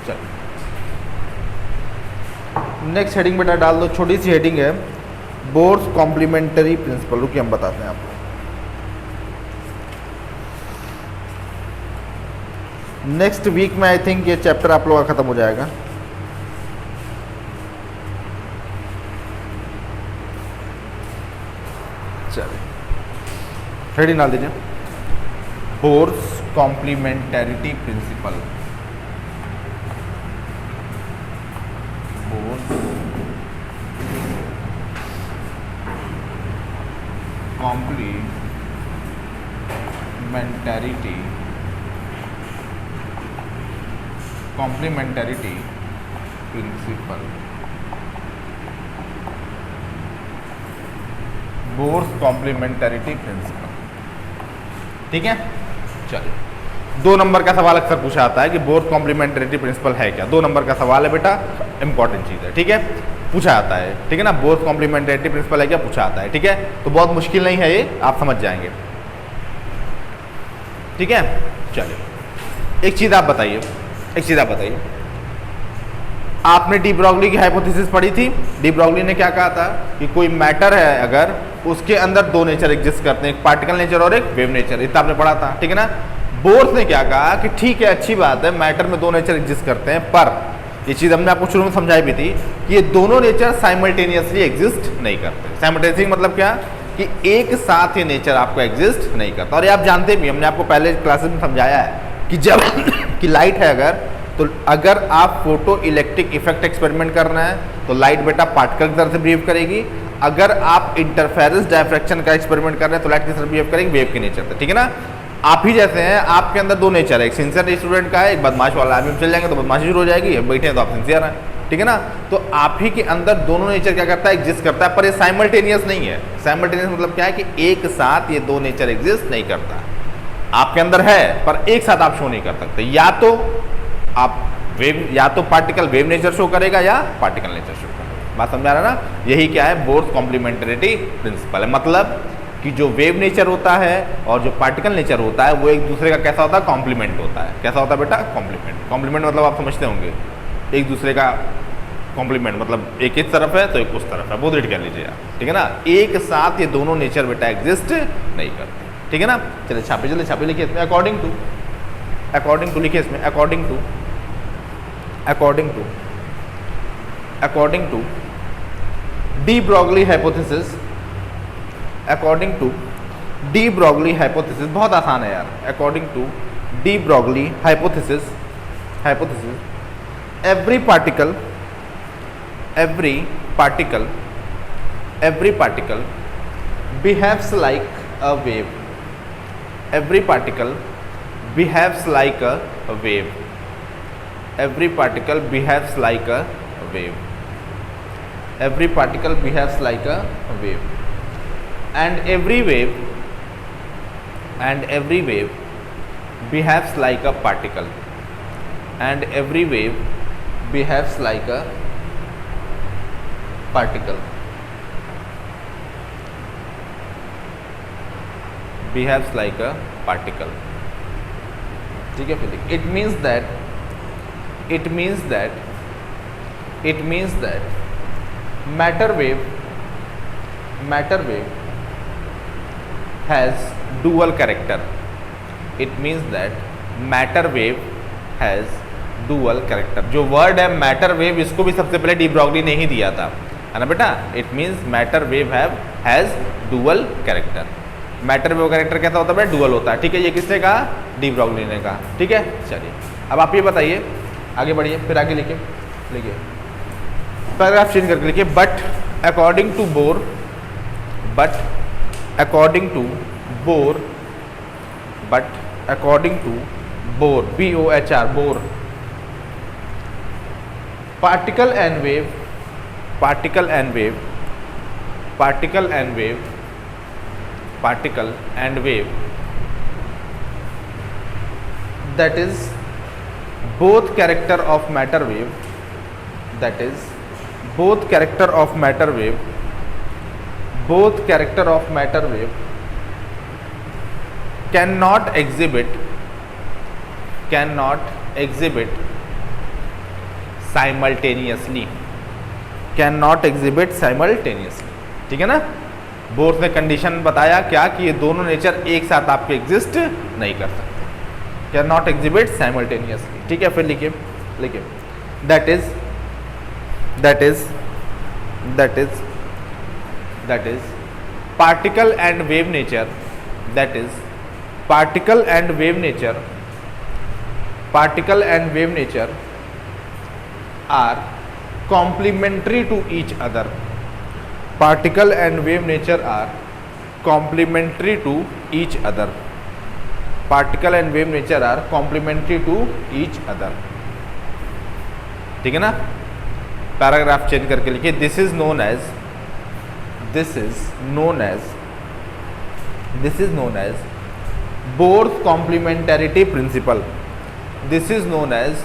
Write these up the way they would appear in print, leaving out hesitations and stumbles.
चलो next heading बेटा डाल दो, छोटी सी हेडिंग है, बोर्स कॉम्प्लीमेंट्री प्रिंसिपल। रुकिए हम बताते हैं आपको। नेक्स्ट वीक में आई थिंक ये चैप्टर आप लोगों का खत्म हो जाएगा। चलिए हेडिंग डाल दीजिए, Bohr's complementarity principle. Complementarity principle, Bohr's complementarity principle. ठीक है, चलिए 2 नंबर का सवाल अक्सर पूछा आता है कि बोर्स कॉम्प्लीमेंटरिटी प्रिंसिपल है क्या। 2 नंबर का सवाल है बेटा, इंपॉर्टेंट चीज़ है। ठीक है, पूछा आता है। ठीक है ना, बोर्स कॉम्प्लीमेंटरिटी प्रिंसिपल है क्या, पूछा आता है। ठीक है, तो बहुत मुश्किल नहीं है ये, आप समझ जाएंगे। ठीक है, चलिए एक चीज़ आप बताइए, आपने डी ब्रॉगली की हाइपोथेसिस पढ़ी थी। डी ब्रॉगली ने क्या कहा था कि कोई मैटर है अगर उसके अंदर 2 नेचर एग्जिस्ट करते हैं, एक पार्टिकल नेचर और एक वेव नेचर, इतना आपने पढ़ा था। ठीक है ना, बोर्स ने क्या कहा कि ठीक है, अच्छी बात है, मैटर में 2 नेचर एग्जिस्ट करते हैं, पर ये चीज़ हमने आपको शुरू में समझाई भी थी कि ये दोनों नेचर साइमल्टेनियसली एग्जिस्ट नहीं करते। साइमल्टेनियसली मतलब क्या कि एक साथ ये नेचर आपको एग्जिस्ट नहीं करता। और ये आप जानते भी, हमने आपको पहले क्लासेस में समझाया है कि जब कि लाइट है अगर, तो अगर आप फोटो इलेक्ट्रिक इफेक्ट एक्सपेरिमेंट कर रहे हैं तो लाइट बेटा पार्टिकल की तरह से बिहेव करेगी। अगर आप इंटरफेरेंस डायफ्रैक्शन का एक्सपेरिमेंट कर रहे हैं तो लाइट किस तरह बिहेव करेगी, वेव के नेचर से। ठीक है ना, आप ही जैसे हैं, आपके अंदर 2 नेचर है, एक सिंसियर स्टूडेंट का है, एक बदमाश वाला। आदमी चल जाएंगे तो बदमाशी शुरू हो जाएगी, बैठे हैं तो आप सिंसियर हैं। ठीक है ना, तो आप ही के अंदर दोनों नेचर क्या करता है, एग्जिस्ट करता है, पर ये साइमल्टेनियस नहीं है। साइमल्टेनियस मतलब क्या है कि एक साथ ये 2 नेचर एग्जिस्ट नहीं करता। आपके अंदर है पर एक साथ आप शो नहीं कर सकते, या तो आप वेव, या तो पार्टिकल वेव नेचर शो करेगा या पार्टिकल नेचर शो करेगा। बात समझा रहा ना, यही क्या है, बोर्स कॉम्प्लीमेंटरिटी प्रिंसिपल है। मतलब कि जो वेव नेचर होता है और जो पार्टिकल नेचर होता है वो एक दूसरे का कैसा होता है, कॉम्प्लीमेंट होता है। कैसा होता है बेटा, कॉम्प्लीमेंट। कॉम्प्लीमेंट मतलब आप समझते होंगे, एक दूसरे का कॉम्प्लीमेंट मतलब एक इस तरफ है तो एक उस तरफ है, बहुत रीड कर लीजिए आप। ठीक है ना, एक साथ ये दोनों नेचर बेटा एग्जिस्ट नहीं करते। ठीक है ना, चलिए छापे, जल्दी छापे, लिखिए इसमें अकॉर्डिंग टू लिखिए इसमें according to de Broglie hypothesis, बहुत आसान है यार। According to de Broglie hypothesis every particle behaves like a wave. Every particle behaves like a wave. Every particle behaves like a wave. Every particle behaves like a wave. And every wave behaves like a particle. And every wave behaves like a particle. Behaves like a particle. ठीक है, फिर it means that matter wave has dual character. It means that matter wave has dual character. जो word है matter wave, इसको भी सबसे पहले de Broglie ने ही दिया था, है ना बेटा। It means matter wave has dual character. Matter wave character कैसा होता है, डुअल होता है। ठीक है, ये किसने कहा, डी ब्रॉगली ने कहा। ठीक है, चलिए अब आप ये बताइए, आगे बढ़िए, फिर आगे लिखिए पैराग्राफ चेंज करके लिखिए। But according to Bohr BOHR Bohr, particle and wave that is both character of matter wave cannot exhibit simultaneously, can not exhibit simultaneously, ठीक है ना। बोर्स ने कंडीशन बताया क्या कि ये दोनों नेचर एक साथ आपके एग्जिस्ट नहीं कर सकते, कैन नॉट एग्जिबिट साइमल्टेनियसली, ठीक है। फिर लिखिए लिखिए that is particle and wave nature, that is particle and wave nature are complementary to each other. Particle and wave nature are complementary to each other. Particle and wave nature are complementary to each other, ठीक है ना। Paragraph change करके लिखिए this is known as Bohr's complementarity principle. This is known as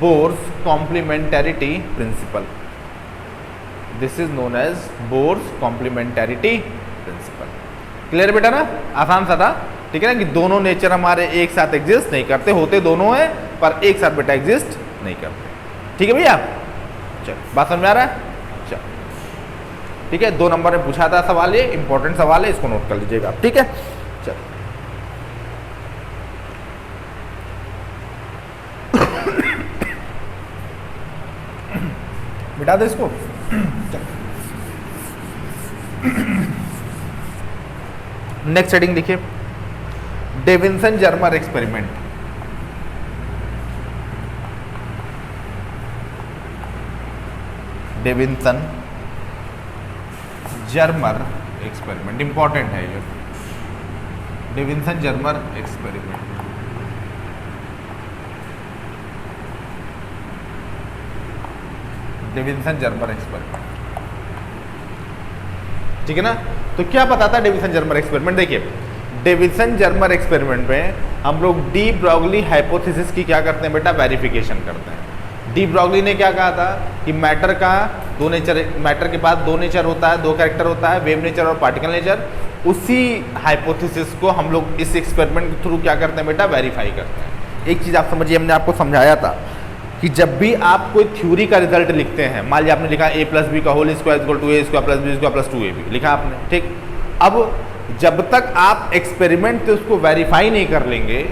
Bohr's complementarity principle. This is known as Bohr's complementarity principle. Clear बेटा ना, आसान सा था, ठीक है ना, कि दोनों नेचर हमारे एक साथ एग्जिस्ट नहीं करते, होते दोनों हैं पर एक साथ बेटा एग्जिस्ट नहीं करते, ठीक है भैया। चलो बात समझ में आ रहा है, चलो ठीक है। 2 नंबर में पूछा था सवाल, ये इंपॉर्टेंट सवाल है, इसको नोट कर लीजिएगा आप, ठीक है। चलो मिटा दो इसको। नेक्स्ट हेडिंग लिखिए Davisson Germer experiment. Davisson Germer experiment important है ये, Davisson Germer experiment. Davisson Germer experiment, ठीक है ना। तो क्या पता था डेविंसन जर्मर एक्सपेरिमेंट, देखिए डेविंसन जर्मर एक्सपेरिमेंट में हम लोग डी ब्रॉगली हाइपोथेसिस की क्या करते हैं बेटा, वेरिफिकेशन करते हैं। डी ब्रॉगली ने क्या कहा था कि मैटर का दो नेचर, मैटर के पास 2 नेचर होता है, 2 कैरेक्टर होता है, वेव नेचर और पार्टिकल नेचर। उसी हाइपोथेसिस को हम लोग इस एक्सपेरिमेंट के थ्रू क्या करते हैं बेटा, वेरीफाई करते हैं। एक चीज़ आप समझिए, हमने आपको समझाया था कि जब भी आप कोई थ्योरी का रिजल्ट लिखते हैं, मान लिया आपने लिखा a + b का whole square equal to a² + b² + 2ab लिखा आपने, ठीक। अब जब तक आप एक्सपेरिमेंट से उसको वेरीफाई नहीं कर लेंगे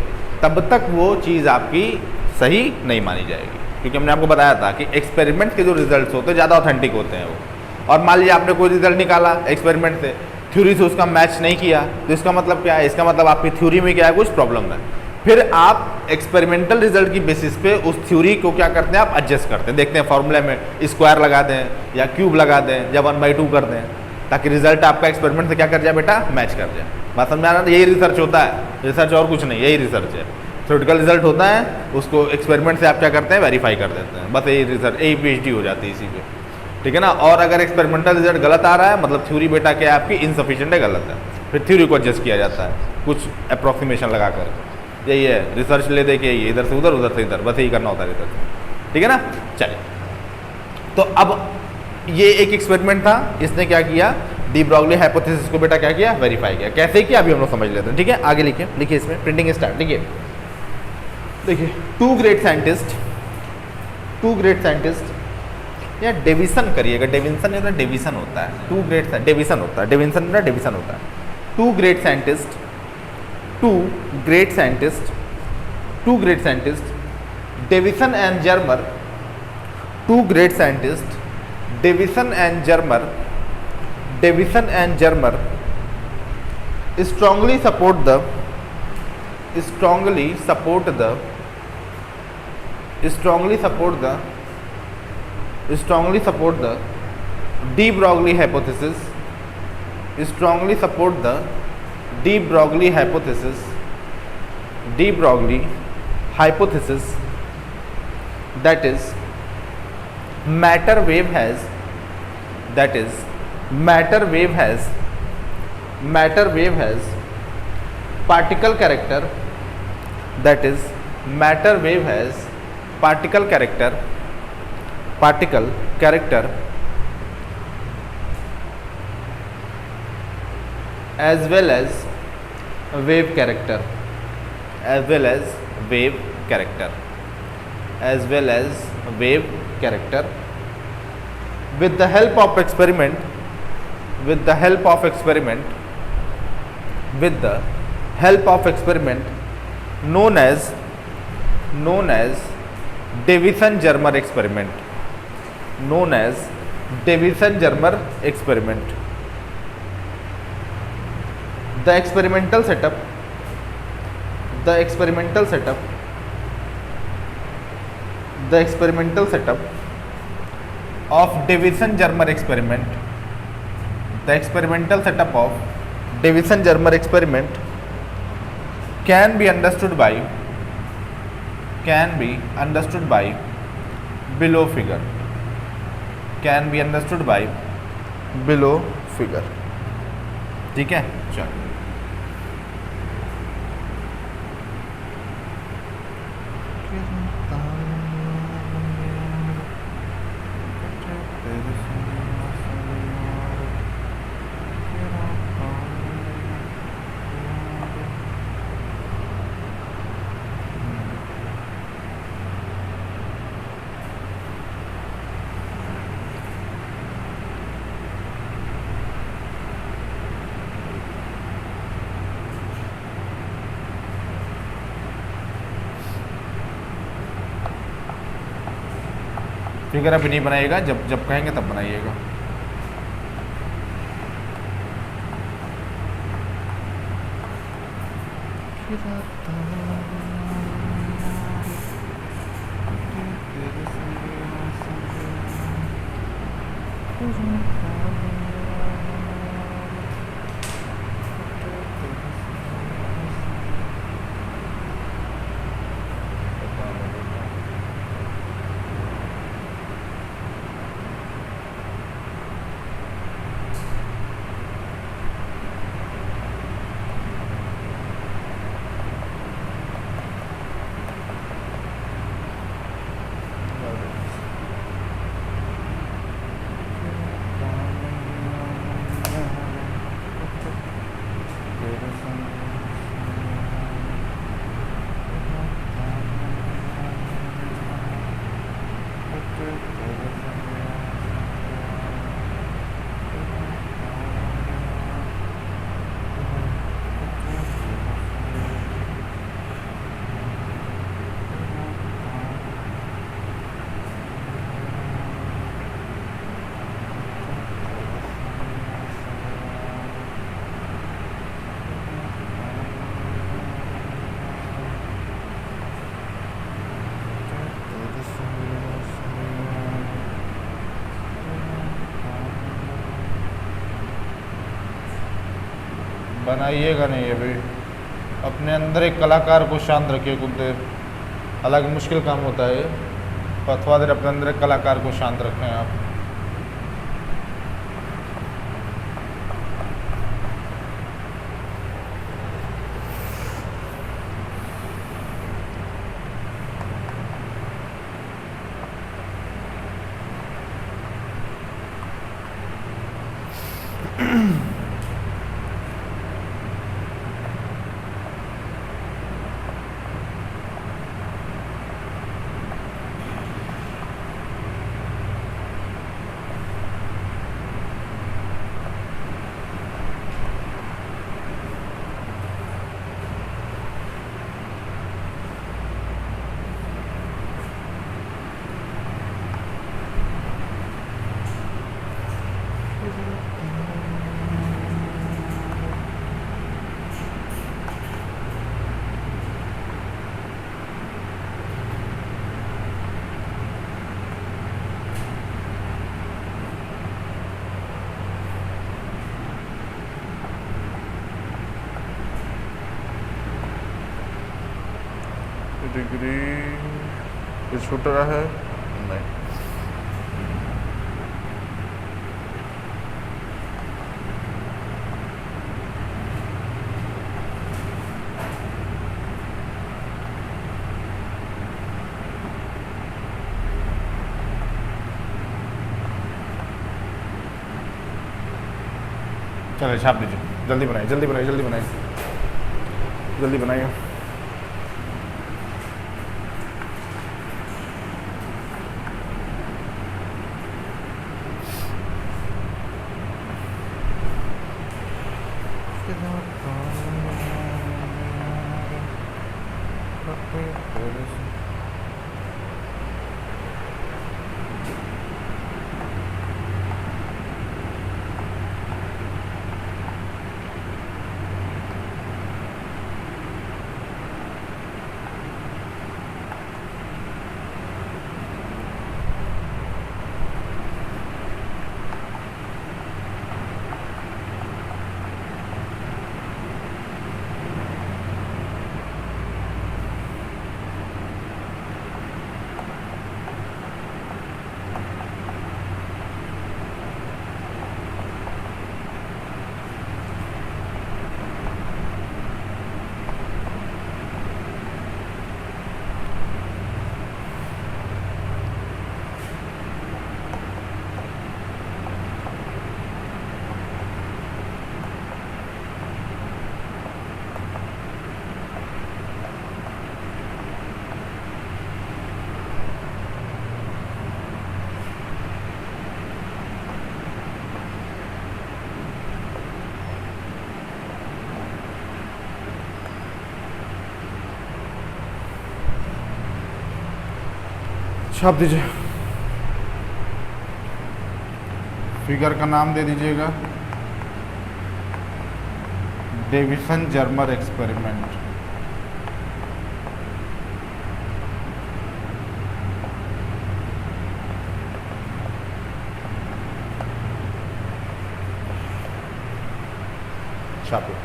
तब तक वो चीज़ आपकी सही नहीं मानी जाएगी, क्योंकि हमने आपको बताया था कि एक्सपेरिमेंट के जो रिजल्ट्स होते हैं ज़्यादा ऑथेंटिक होते हैं वो। और मान लीजिए आपने कोई रिजल्ट निकाला एक्सपेरिमेंट से, थ्योरी से उसका मैच नहीं किया, तो इसका मतलब क्या है, इसका मतलब आपकी थ्योरी में क्या है, कुछ प्रॉब्लम है। फिर आप एक्सपेरिमेंटल रिजल्ट की बेसिस पे उस थ्योरी को क्या करते हैं, आप एडजस्ट करते हैं, देखते हैं फॉर्मूले में स्क्वायर लगा दें या क्यूब लगा दें या 1/2 कर दें, ताकि रिजल्ट आपका एक्सपेरिमेंट से क्या कर जाए बेटा, मैच कर जाए। बात समझ में आ रहा है, यही रिसर्च होता है, रिसर्च और कुछ नहीं, यही रिसर्च है। थ्योरेटिकल रिजल्ट होता है, उसको एक्सपेरिमेंट से आप क्या करते हैं, वेरीफाई कर देते हैं, बस यही रिसर्च, यही PhD हो जाती है इसी पे, ठीक है ना। और अगर एक्सपेरिमेंटल रिजल्ट गलत आ रहा है, मतलब थ्योरी बेटा क्या है आपकी इनसफिशिएंट है, गलत है, फिर थ्योरी को एडजस्ट किया जाता है कुछ अप्रॉक्सीमेशन लगा कर। यही है रिसर्च ले दे के, ये इधर से उधर, उधर से इधर, बस यही करना होता है रिसर्च, ठीक है ना। चलिए, तो अब ये एक एक्सपेरिमेंट था, इसने क्या किया, डी ब्रॉगली हाइपोथेसिस को बेटा क्या किया, वेरीफाई किया। कैसे किया अभी हम लोग समझ लेते हैं, ठीक है। आगे लिखिए, लिखिए इसमें प्रिंटिंग स्टार्ट, लिखिए देखिए 2 ग्रेट साइंटिस्ट या डेविसन करिएगा, डेविसन नहीं होता, डेविसन होता है, 2 ग्रेट डेविसन होता है, डेविसन ना डेविसन होता है। 2 great scientist Davisson and Germer, 2 great scientist Davisson and Germer strongly support the de Broglie hypothesis, that is matter wave has particle character, that is matter wave has particle character as well as wave character, as well as wave character. With the help of experiment, with the help of experiment, with the help of experiment known as Davison-Germer experiment, known as Davison-Germer experiment. The experimental setup of Davison-Germer experiment, the experimental setup of Davison-Germer experiment can be understood by below figure, can be understood by below figure. ठीक है, चलो figure अभी नहीं बनाइएगा, जब कहेंगे तब बनाइएगा। बनाइएगा नहीं अभी, अपने अंदर एक कलाकार को शांत रखिए कुछ देर। हालांकि मुश्किल काम होता है, पर थोड़ा देर अपने अंदर एक कलाकार को शांत रखें आप। डिग्री ये छूट रहा है नहीं। चलो छाप दीजिए, जल्दी बनाइए जल्दी बनाइए जल्दी बनाइए जल्दी बनाइए। छाप दीजिए। फिगर का नाम दे दीजिएगा डेविसन जर्मर एक्सपेरिमेंट। छापो।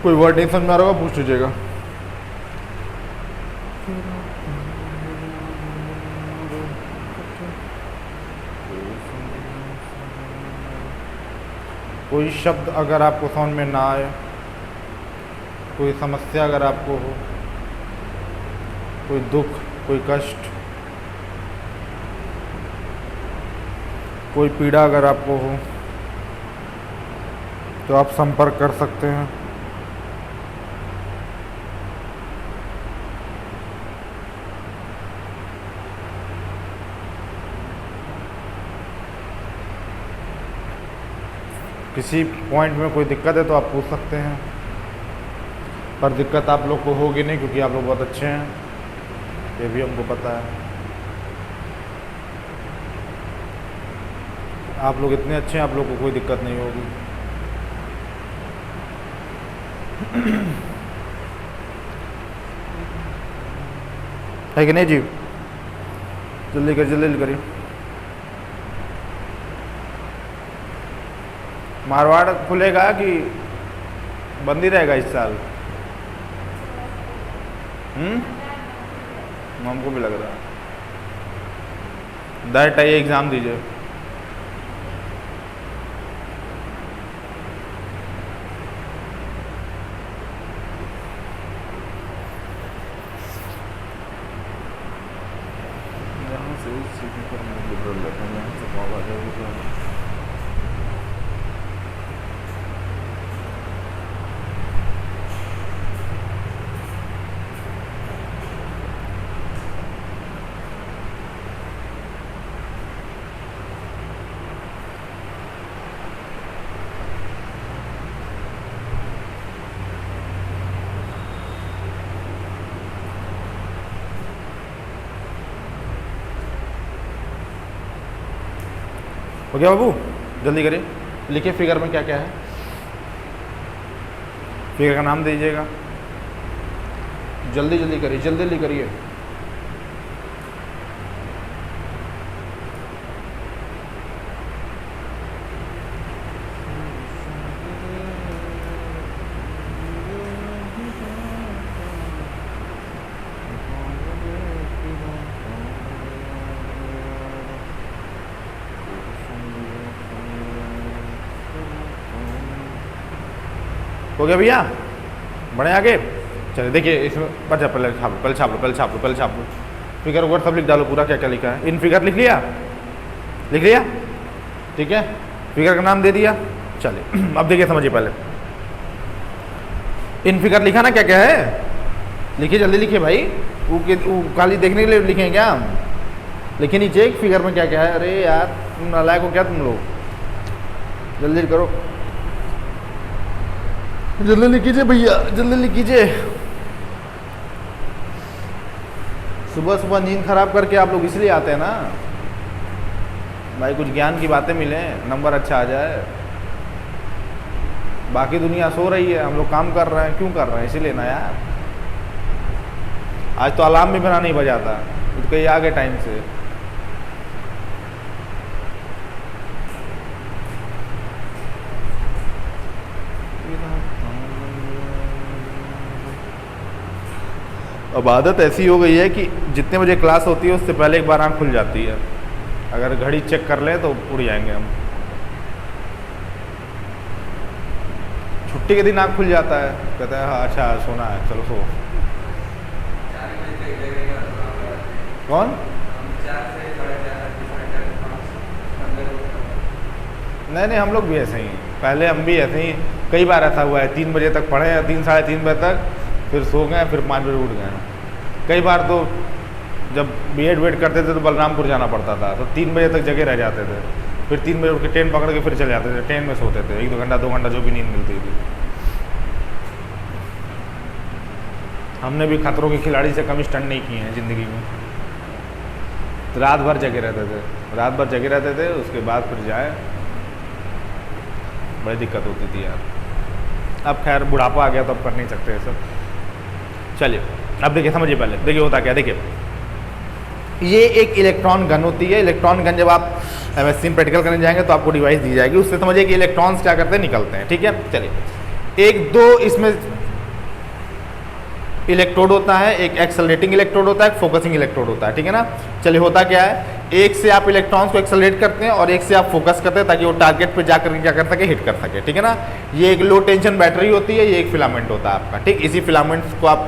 कोई वर्ड नहीं समझ में आ रहा होगा पूछ लीजिएगा। कोई शब्द अगर आपको समझ में ना आए, कोई समस्या अगर आपको हो, कोई दुख, कोई कष्ट, कोई पीड़ा अगर आपको हो, तो आप संपर्क कर सकते हैं। किसी पॉइंट में कोई दिक्कत है तो आप पूछ सकते हैं, पर दिक्कत आप लोग को होगी नहीं, क्योंकि आप लोग बहुत अच्छे हैं, ये भी हमको पता है। आप लोग इतने अच्छे हैं, आप लोग को कोई दिक्कत नहीं होगी। है कि नहीं जी? जल्दी करिए, जल्दी करिए। मारवाड़ खुलेगा कि बंद ही रहेगा इस साल? हमको भी लग रहा है। डायरेक्ट आइए, एग्ज़ाम दीजिए। यहाँ से सीधी पर मैं लिबरल लेता हूँ, यहाँ से कॉल आ जाएगी। हो गया बाबू? जल्दी करिए, लिखिए फिगर में क्या क्या है। फिगर का नाम दीजिएगा। जल्दी जल्दी करिए, जल्दी जल्दी करिए। हो गया भैया? बढ़े आगे? चलिए देखिए, इसमें बचा, पहले छाप लो, पहले छाप लो, पहले छाप लो, पहले छाप लो। फिगर वर्ड सब लिख डालो, पूरा क्या क्या लिखा है। इन फिगर लिख लिया? लिख लिया? ठीक है, फिगर का नाम दे दिया। चलिए अब देखिए, समझिए पहले। इन फिगर लिखा ना क्या क्या है? लिखिए, जल्दी लिखिए भाई। वो खाली देखने के लिए लिखें क्या? लिखिए नीचे एक फिगर में क्या क्या है। अरे यार, तुम नालायक हो क्या तुम लोग? जल्दी करो, जल्दी लिखिए भैया, जल्दी लिखिए। सुबह सुबह नींद खराब करके आप लोग इसलिए आते हैं ना भाई, कुछ ज्ञान की बातें मिले, नंबर अच्छा आ जाए। बाकी दुनिया सो रही है, हम लोग काम कर रहे हैं। क्यों कर रहे हैं? इसीलिए ना यार। आज तो अलार्म भी बना नहीं बजाता, तो कहीं आ गए टाइम से। अब आदत ऐसी हो गई है कि जितने बजे क्लास होती है उससे पहले एक बार आँख खुल जाती है। अगर घड़ी चेक कर लें तो उड़ जाएंगे हम। छुट्टी के दिन आँख खुल जाता है, कहता है हाँ अच्छा सोना है, चलो सो। कौन? नहीं नहीं, हम लोग भी ऐसे ही हैं। पहले हम भी ऐसे ही कई बार ऐसा हुआ है, 3 बजे तक पढ़े, 3 साढ़े 3 बजे तक, फिर सो गए, फिर 5 बजे उठ गए। कई बार तो जब B.Ed वेट करते थे तो बलरामपुर जाना पड़ता था, तो 3 बजे तक जगह रह जाते थे, फिर 3 बजे उठ के ट्रेन पकड़ के फिर चले जाते थे, ट्रेन में सोते थे 1-2 घंटा 2 घंटा जो भी नींद मिलती थी। हमने भी खतरों के खिलाड़ी से कम स्टंट नहीं किए हैं ज़िंदगी में। तो रात भर जगे रहते थे, रात भर जगे रहते थे, उसके बाद फिर जाए, बड़ी दिक्कत होती थी यार। अब खैर बुढ़ापा आ गया तो अब कर नहीं सकते ये सब। चलिए अब देखिए, समझिए पहले, देखिए होता क्या, देखिए ये एक इलेक्ट्रॉन गन होती है। इलेक्ट्रॉन गन जब आप MSc प्रैक्टिकल करने जाएंगे तो आपको डिवाइस दी जाएगी, उससे समझिए कि इलेक्ट्रॉन्स क्या करते हैं, निकलते हैं। ठीक है, चलिए 1-2 इसमें इलेक्ट्रोड होता है, एक एक्सेलरेटिंग इलेक्ट्रोड होता है, एक फोकसिंग इलेक्ट्रोड होता है। ठीक है ना। चलिए होता क्या है, एक से आप इलेक्ट्रॉन्स को एक्सेलरेट करते हैं और एक से आप फोकस करते हैं ताकि वो टारगेट पे जाकर क्या कर सके, हिट कर सके। ठीक है ना। ये एक लो टेंशन बैटरी होती है, ये एक फिलामेंट होता है आपका। ठीक, इसी फिलामेंट्स को आप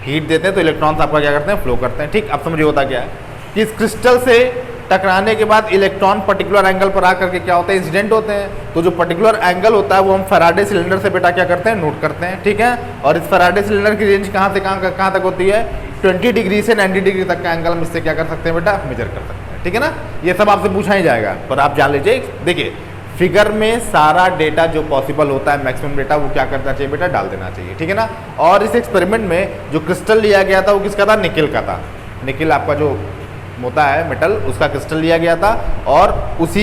हीट देते हैं तो इलेक्ट्रॉन्स आपका क्या करते हैं, फ्लो करते हैं। ठीक, अब समझिए होता क्या है कि इस क्रिस्टल से टकराने के बाद इलेक्ट्रॉन पर्टिकुलर एंगल पर आकर के क्या होता है, इंसिडेंट होते हैं। तो जो पर्टिकुलर एंगल होता है वो हम फैराडे सिलेंडर से बेटा क्या करते हैं, नोट करते हैं। ठीक है, और इस फैराडे सिलेंडर की रेंज कहाँ से कहाँ तक होती है, 20 डिग्री से 90 डिग्री तक का एंगल हम इससे क्या कर सकते हैं बेटा, मेजर कर सकते हैं। ठीक है ना। ये सब आपसे पूछा ही जाएगा, पर आप जान लीजिए, देखिए फिगर में सारा डेटा जो पॉसिबल होता है, मैक्सिमम डेटा, वो क्या करना चाहिए बेटा, डाल देना चाहिए। ठीक है ना। और इस एक्सपेरिमेंट में जो क्रिस्टल लिया गया था वो किसका था, निकिल का था। निकिल आपका जो होता है मेटल, उसका क्रिस्टल लिया गया था, और उस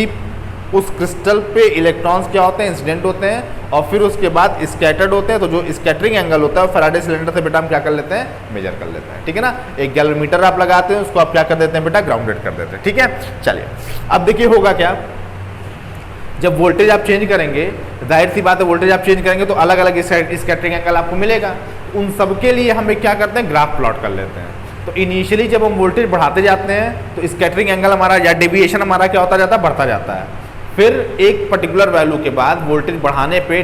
क्रिस्टल पे इलेक्ट्रॉन्स क्या होते हैं, इंसिडेंट होते हैं, और फिर उसके बाद स्कैटर्ड होते हैं। तो जो स्कैटरिंग एंगल होता है फैराडे सिलेंडर से बेटा हम क्या कर लेते हैं, मेजर कर लेते हैं। ठीक है ना। एक गैलोमीटर आप लगाते हैं, उसको आप क्या कर देते हैं बेटा, ग्राउंडेड कर देते हैं। ठीक है, चलिए अब देखिए होगा क्या, जब वोल्टेज आप चेंज करेंगे, जाहिर सी बात है वोल्टेज आप चेंज करेंगे तो अलग अलग स्कैटरिंग एंगल आपको मिलेगा। उन सब के लिए हम क्या करते हैं, ग्राफ प्लॉट कर लेते हैं। तो इनिशियली जब हम वोल्टेज बढ़ाते जाते हैं तो स्कैटरिंग एंगल हमारा या डेविएशन हमारा क्या होता जाता है, बढ़ता जाता है। फिर एक पर्टिकुलर वैल्यू के बाद वोल्टेज बढ़ाने पे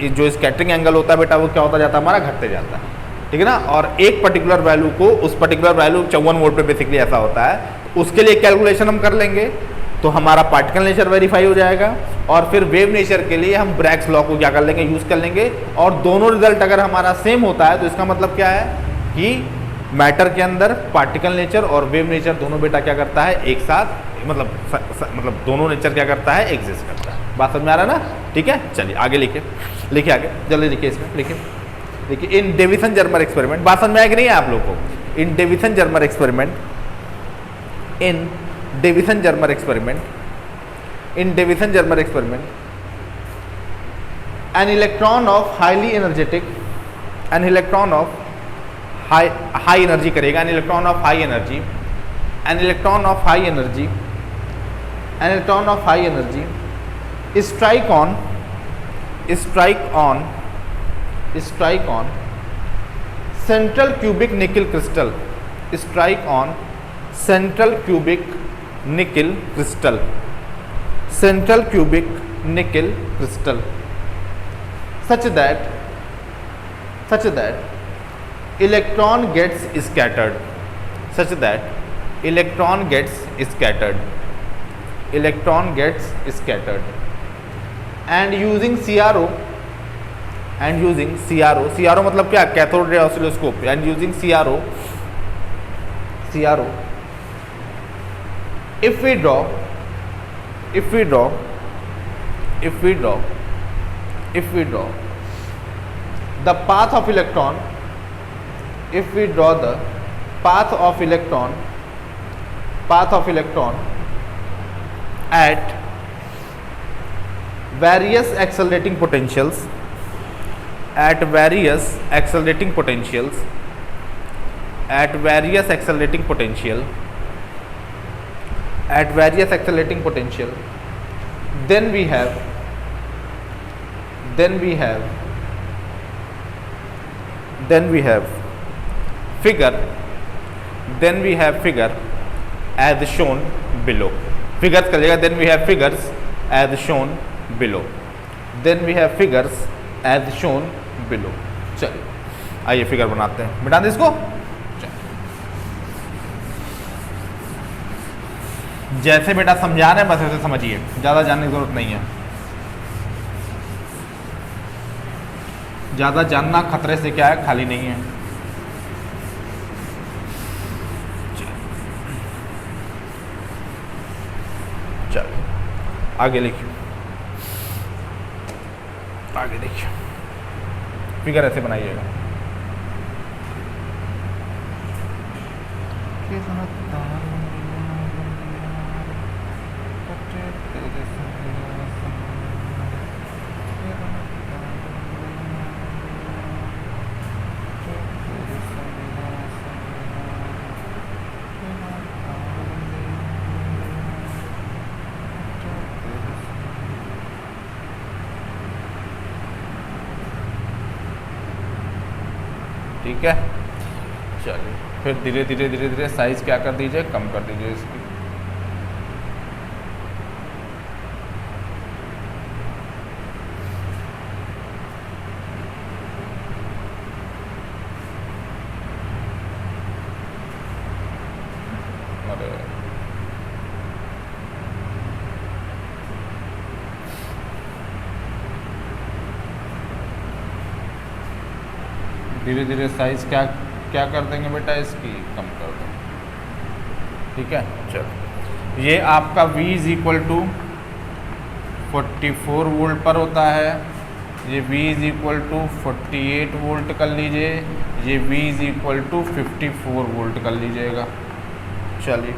जो स्कैटरिंग एंगल होता है बेटा वो क्या होता जाता है, हमारा घटते जाता है। ठीक है ना। और एक पर्टिकुलर वैल्यू को, उस पर्टिकुलर वैल्यू 54 वोल्ट पे बेसिकली ऐसा होता है, उसके लिए कैलकुलेशन हम कर लेंगे तो हमारा पार्टिकल नेचर वेरीफाई हो जाएगा। और फिर वेव नेचर के लिए हम ब्रैग्स लॉ को क्या कर लेंगे, यूज़ कर लेंगे। और दोनों रिजल्ट अगर हमारा सेम होता है तो इसका मतलब क्या है कि मैटर के अंदर पार्टिकल नेचर और वेव नेचर दोनों बेटा क्या करता है, एक साथ, मतलब दोनों नेचर क्या करता है, एग्जिस्ट करता है। बात समझ में आ रहा है ना। ठीक है, चलिए आगे लिखिए आगे जल्दी लिखिए, इसमें लिखिए इन डेविसन जर्मर एक्सपेरिमेंट। बात समझ में आया कि नहीं है आप लोग को, in Davisson Germer experiment, in Davisson Germer experiment, in Davisson Germer experiment, an electron of highly energetic, an electron of high energy करेगा, an electron of high energy, an electron of high energy, an electron of high energy strike on central cubic nickel crystal, strike on central cubic nickel crystal, central cubic nickel crystal, such that electron gets scattered, such that electron gets scattered, electron gets scattered, and using CRO, CRO मतलब क्या, cathode ray oscilloscope, and using CRO, if we draw the path of electron, if we draw the path of electron at various accelerating potentials, at various accelerating potential, then we have figure as shown below. Figures कर लेगा, then we have figures as shown below. चलिए आइए figure बनाते हैं, मिटा दें इसको। जैसे बेटा समझा रहे हैं बस वैसे समझिए, ज़्यादा जानने की जरूरत नहीं है। ज़्यादा जानना खतरे से क्या है, खाली नहीं है। चलो आगे लिखिए, आगे देखिए, फिगर ऐसे बनाइएगा। ठीक है, चलिए फिर धीरे धीरे धीरे धीरे साइज क्या कर दीजिए, कम कर दीजिए इसकी। अरे धीरे धीरे साइज क्या क्या कर देंगे बेटा, इसकी कम कर देंगे। ठीक है, चलो ये आपका V is equal to 44 volt पर होता है, ये V is equal to 48 volt कर लीजिए, ये V is equal to 54 volt कर लीजिएगा। चलिए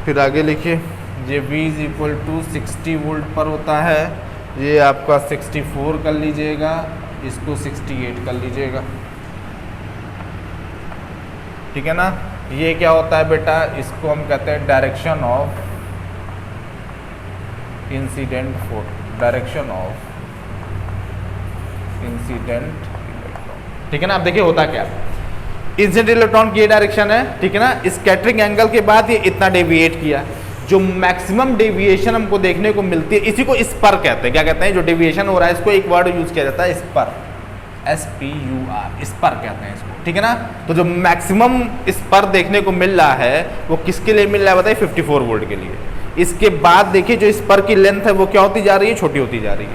फिर आगे लिखिए, ये V is equal to 60 volt पर होता है, ये आपका 64 कर लीजिएगा, इसको 68 कर लीजिएगा। ठीक है ना, ये क्या होता है बेटा, इसको हम कहते हैं direction of incident photo, direction of incident electron. ठीक है ना, अब देखिए होता क्या, इंसिडेंट इलेक्ट्रॉन की ये डायरेक्शन है, ठीक है ना, स्कैटरिंग एंगल के बाद ये इतना डेविएट किया, जो मैक्सिमम डेविएशन हमको देखने को मिलती है इसी को स्पर कहते हैं। क्या कहते हैं, जो डेविएशन हो रहा है इसको एक वर्ड यूज किया जाता है स्पर, SPUR, स्पर कहते हैं इसको। ठीक है ना, तो जो मैक्सिमम स्पर देखने को मिल रहा है वो किसके लिए मिल रहा है बताइए, 54 वोल्ट के लिए। इसके बाद देखिए जो स्पर की लेंथ है वो क्या होती जा रही है, छोटी होती जा रही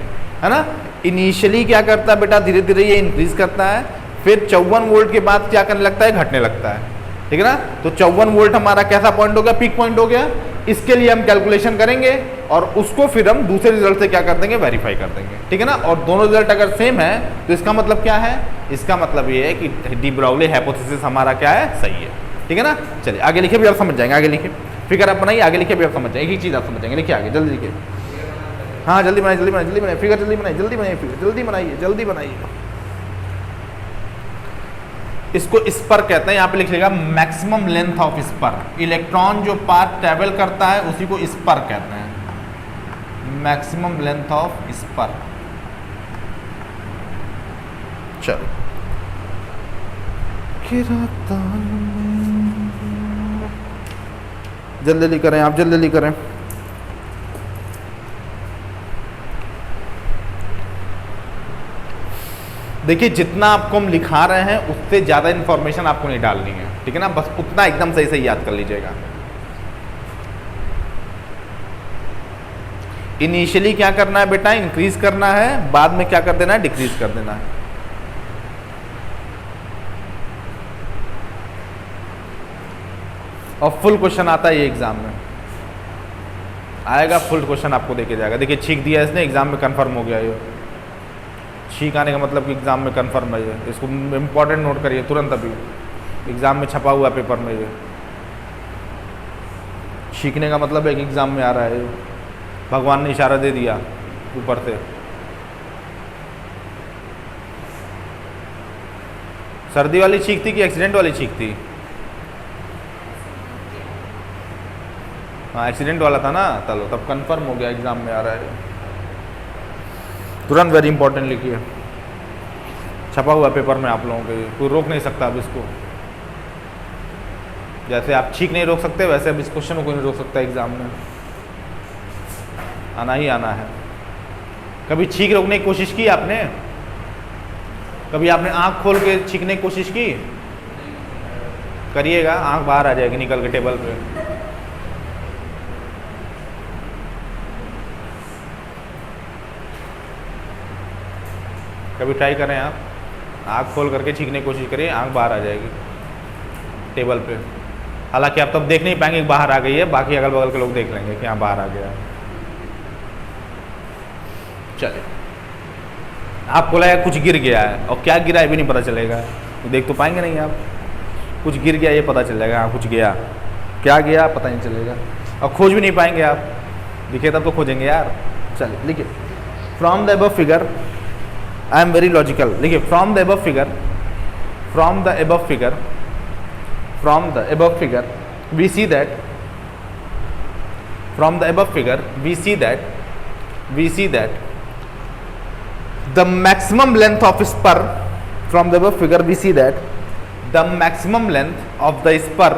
है ना। इनिशियली क्या करता है बेटा, धीरे धीरे ये इंक्रीज करता है, फिर 54 वोल्ट के बाद क्या करने लगता है, घटने लगता है। ठीक है ना, तो 54 वोल्ट हमारा कैसा पॉइंट हो गया, पीक पॉइंट हो गया। इसके लिए हम कैलकुलेशन करेंगे और उसको फिर हम दूसरे रिजल्ट से क्या कर देंगे, वेरीफाई कर देंगे। ठीक है ना, और दोनों रिजल्ट अगर सेम है तो इसका मतलब क्या है, इसका मतलब ये है कि डी ब्रॉगली हाइपोथेसिस हमारा क्या है, सही है। ठीक है ना, चलिए आगे लिखिए भी आप समझ जाएंगे, आगे लिखिए, फिगर आप बनाइए, आगे लिखिए भी आप समझ जाएंगे, एक ही चीज़ आप समझ जाएंगे। लिखिए आगे, जल्दी लिखिए, हाँ जल्दी बनाइए, जल्दी बनाइए, जल्दी बनाइए, फिगर जल्दी बनाइए, जल्दी बनाइए, फिगर जल्दी बनाइए, जल्दी बनाइए। इसको स्पर कहते हैं, यहाँ पे लिख लेगा maximum length of spur. Electron जो पाथ ट्रेवल करता है उसी को स्पर कहते हैं, मैक्सिमम लेंथ ऑफ स्पर। चलो जल्दी जल्दी करें आप, जल्दी जल्दी करें। देखिए जितना आपको हम लिखा रहे हैं उससे ज़्यादा इन्फॉर्मेशन आपको नहीं डालनी है। ठीक है ना, बस उतना एकदम सही से याद कर लीजिएगा। इनिशियली क्या करना है बेटा, इंक्रीज करना है, बाद में क्या कर देना है, डिक्रीज कर देना है। और फुल क्वेश्चन आता है ये एग्जाम में आएगा, फुल क्वेश्चन आपको देके जाएगा। देखिए छींक दिया इसने, एग्जाम में कंफर्म हो गया ये। छींक आने का मतलब कि एग्जाम में कंफर्म है ये, इसको इम्पोर्टेंट नोट करिए तुरंत, अभी एग्जाम में छपा हुआ पेपर में ये। छींकने का मतलब है कि एग्जाम में आ रहा है, भगवान ने इशारा दे दिया ऊपर से। सर्दी वाली छींक थी कि एक्सीडेंट वाली छींक थी? हाँ एक्सीडेंट वाला था ना, चलो तब कंफर्म हो गया एग्जाम में आ रहा है। तुरंत वेरी इंपॉर्टेंट लिखिए, छपा हुआ पेपर में आप लोगों के, कोई रोक नहीं सकता अब इसको। जैसे आप छींक नहीं रोक सकते वैसे अब इस क्वेश्चन को कोई नहीं रोक सकता एग्जाम में, आना ही आना है। कभी छींक रोकने की कोशिश की आपने? कभी आपने आंख खोल के छींकने की कोशिश की? करिएगा, आंख बाहर आ जाएगी निकल के टेबल पे। कभी ट्राई करें आप, आँख खोल करके छींकने की कोशिश करिए, आँख बाहर आ जाएगी टेबल पे। हालांकि आप तब देख नहीं पाएंगे कि बाहर आ गई है, बाकी अगल बगल के लोग देख लेंगे कि हाँ बाहर आ गया है। चलिए, आपको लगा कुछ गिर गया है, और क्या गिरा है भी नहीं पता चलेगा, तो देख तो पाएंगे नहीं आप। कुछ गिर गया ये पता चलेगा, हाँ कुछ गया, क्या गया पता नहीं चलेगा, और खोज भी नहीं पाएंगे आप, दिखे तब तो खोजेंगे यार। चलिए लिखिए, from the above figure, I am very logical, लिखिए from the above figure, from the above figure, from the above figure we see that, from the above figure we see that the maximum length of spur, from the above figure we see that the maximum length of the spur,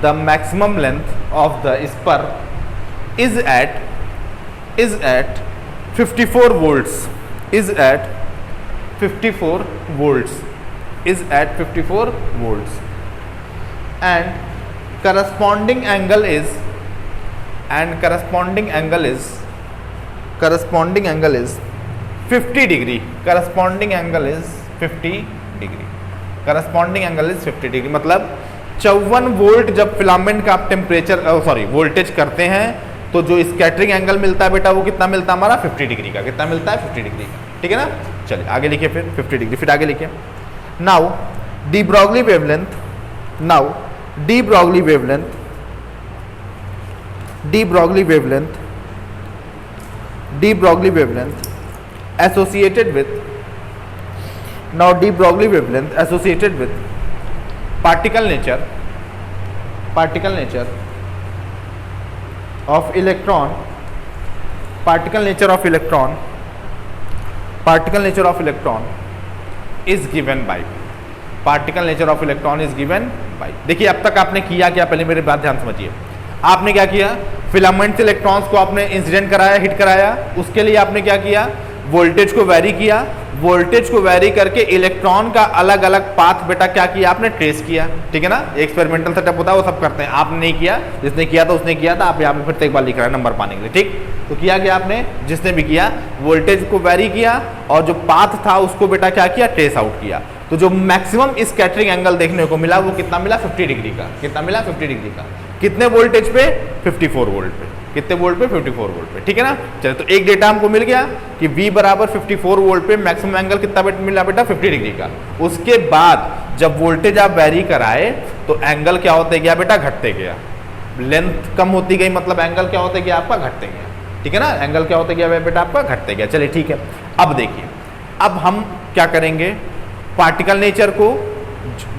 the maximum length of the spur is at 54 volts, is at 54 volts, is at 54 volts, and corresponding angle is 50 degree, corresponding angle is 50 degree, corresponding angle is 50 degree. मतलब 54 volt जब filament का आप temperature voltage करते हैं तो जो scattering angle मिलता है बेटा वो कितना मिलता है हमारा 50 डिग्री का, कितना मिलता है 50 डिग्री का, ठीक है ना। चलिए आगे लिखिए फिर 50 डिग्री, फिर आगे लिखिए now de Broglie wavelength, now de Broglie wavelength, de Broglie wavelength, de Broglie wavelength associated with, now de Broglie wavelength associated with particle nature of electron, particle nature of electron is given by, particle nature of electron is given by। देखिए अब तक आपने किया क्या, पहले मेरी बात ध्यान समझिए। आपने क्या किया, फिलामेंट से इलेक्ट्रॉन्स को आपने इंसिडेंट कराया, हिट कराया, उसके लिए आपने क्या किया, वोल्टेज को वैरी किया, वोल्टेज को वैरी करके इलेक्ट्रॉन का अलग अलग पाथ बेटा क्या किया आपने, ट्रेस किया, ठीक है ना। एक्सपेरिमेंटल सेटअप होता है वो सब करते हैं, आपने नहीं किया, जिसने किया था उसने किया था, आप यहाँ पे फिर से एक बार लिख रहे हैं नंबर पाने के लिए, ठीक। तो किया क्या आपने, जिसने भी किया वोल्टेज को वैरी किया और जो पाथ था उसको बेटा क्या किया, ट्रेस आउट किया। तो जो मैक्सिमम स्कैटरिंग एंगल देखने को मिला वो कितना मिला, 50 डिग्री का, कितना मिला 50 डिग्री का, कितने वोल्टेज पे, 54 वोल्ट पे, कितने वोल्ट पे, 54 वोल्ट पे, ठीक है ना। चलिए तो एक डेटा हमको मिल गया कि V बराबर 54 वोल्ट पे मैक्सिमम एंगल कितना मिला बेटा, 50 डिग्री का। उसके बाद जब वोल्टेज आप वैरी कराए तो एंगल क्या होते गया बेटा, घटते गया, लेंथ कम होती गई, मतलब एंगल क्या होते गया आपका, घटते गया, ठीक है ना। एंगल क्या होते गया बेटा आपका, घटते गया। चलिए ठीक है, अब देखिए, अब हम क्या करेंगे, पार्टिकल नेचर को,